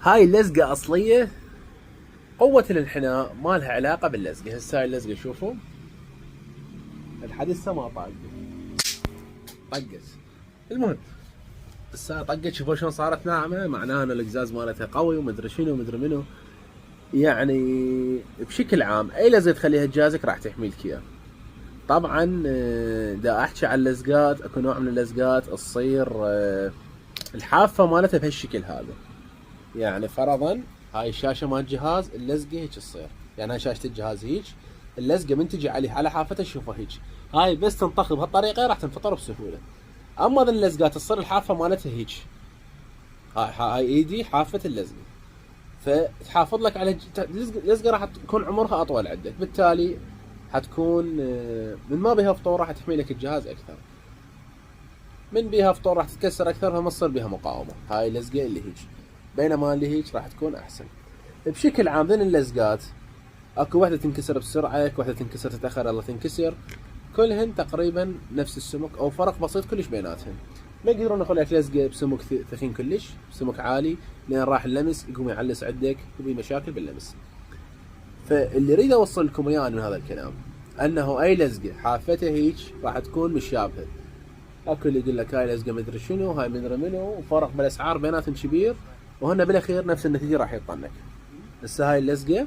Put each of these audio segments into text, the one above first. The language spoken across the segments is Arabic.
هاي اللزقة أصلية. قوة الانحناء ما لها علاقة باللزقة. هسه هاي اللزقة شوفوا الحدث ما طقت. المهم هسه طقت، شوفوا شلون صارت ناعمة، معناها ان القزاز مالتها قوي ومدري شنو ومدري منو. يعني بشكل عام اي لزقة تخليها جهازك راح تحميلك اياه. طبعا دا احكي عن اللزقات، اكو نوع من اللزقات تصير الحافة مالتها بهالشكل هذا. يعني فرضا هاي الشاشة مال الجهاز اللزقة هيك تصير، يعني هاي شاشة الجهاز هيك، اللزقة من تجي عليه على حافتها تشوفها هيك، هاي بس تنطخ بهالطريقة راح تنفطر بسهولة. اما ذا اللزقات تصير الحافة مالتها هيك، هاي ايدي حافة اللزقة، فتحافظ لك على اللزقة راح تكون عمرها اطول عندك، بالتالي حتكون من ما بيها فطور راح تحمي لك الجهاز اكثر، من بيها فطور راح تتكسر اكثر فما تصير بيها مقاومة. هاي اللزقة اللي هيك، بينما اللي هيك راح تكون احسن. بشكل عام ذن اللزقات اكو وحده تنكسر بسرعه، اكو وحده تنكسر تتاخر الله تنكسر، كلهن تقريبا نفس السمك او فرق بسيط كلش بيناتهم. ما يقدرون يخلوا لك لزقه بسمك ثخين كلش، بسمك عالي لين راح اللمس يقوم يعلس عندك وبي مشاكل باللمس. فاللي اريد اوصل لكم اياه من هذا الكلام انه اي لزقه حافتها هيك راح تكون مشابهه. اكو اللي يقول لك هاي لزقه مدري شنو، هاي مدري منو، وفرق بالاسعار بيناتهم كبير، وهن بالاخير نفس النتيجه راح يطنك. هسه هاي اللزقه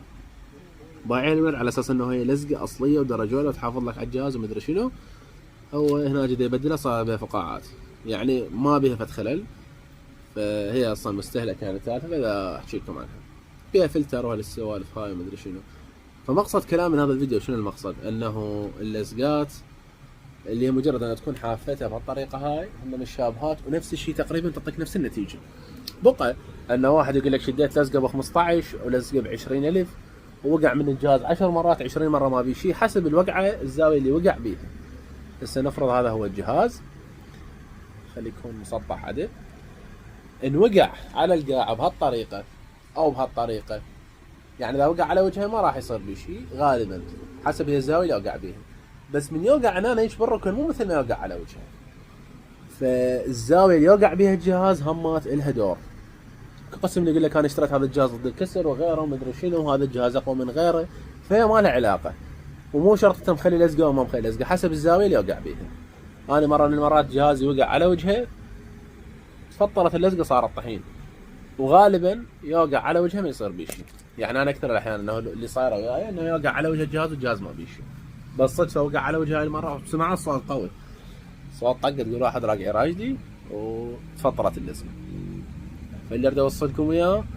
بايعين على اساس انه هي لزقه اصليه ودرجوله وتحافظ لك على الجهاز ومدري شنو. هو هنا جدي يبدلها صار بها فقاعات، يعني ما بها فت خلل، فهي اصلا مستهلكه يعني ثالثه، فاذا احكي لكم عنها فيها فلتر وهالسوالف هاي ومدري شنو. فمقصد كلام من هذا الفيديو شنو المقصد؟ انه اللزقات اللي هي مجرد انها تكون حافتها بهالطريقه هاي هم مشابهات ونفس الشيء تقريبا تعطيك نفس النتيجه. بقى انه واحد يقول لك شديت لزقه ب 15 ولزقه ب 20,000 ووقع من الجهاز 10 مرات 20 مره ما بي شيء، حسب الوقعه الزاويه اللي وقع بيها. هسه نفرض هذا هو الجهاز، خليه يكون مسطح عدل، ان وقع على القاعه بهالطريقه او بهالطريقه، يعني اذا وقع على وجهه ما راح يصير بيه شيء غالبا حسب هي الزاويه اللي وقع بيها، بس من يوقع هنا هيك بالركن مو مثل ما يوقع على وجهه. فالزاويه اللي يوقع بيها الجهاز همات الها دور. قسم اللي يقول لك انا اشتريت هذا الجهاز ضد الكسر وغيره ومدري شنو وهذا الجهاز اقوى من غيره، فهي ما لها علاقه، ومو شرط انت مخلي لزقه او ما مخلي لزقه، حسب الزاويه اللي يوقع بيها. انا مره من المرات جهازي وقع على وجهه تفطرت اللزقه صارت طحين، وغالبا يوقع على وجهه ما يصير بيه شيء. يعني انا اكثر الاحيان انه اللي صايره وياي انه يوقع على وجه الجهاز والجهاز ما بيه شيء، بس صدفه وقع على وجهه هاي المره سمعت صوت قوي، صوت طقت تقول واحد راقع راجلي وتفطرت اللزقه. فاللي اريد اوصلكم اياه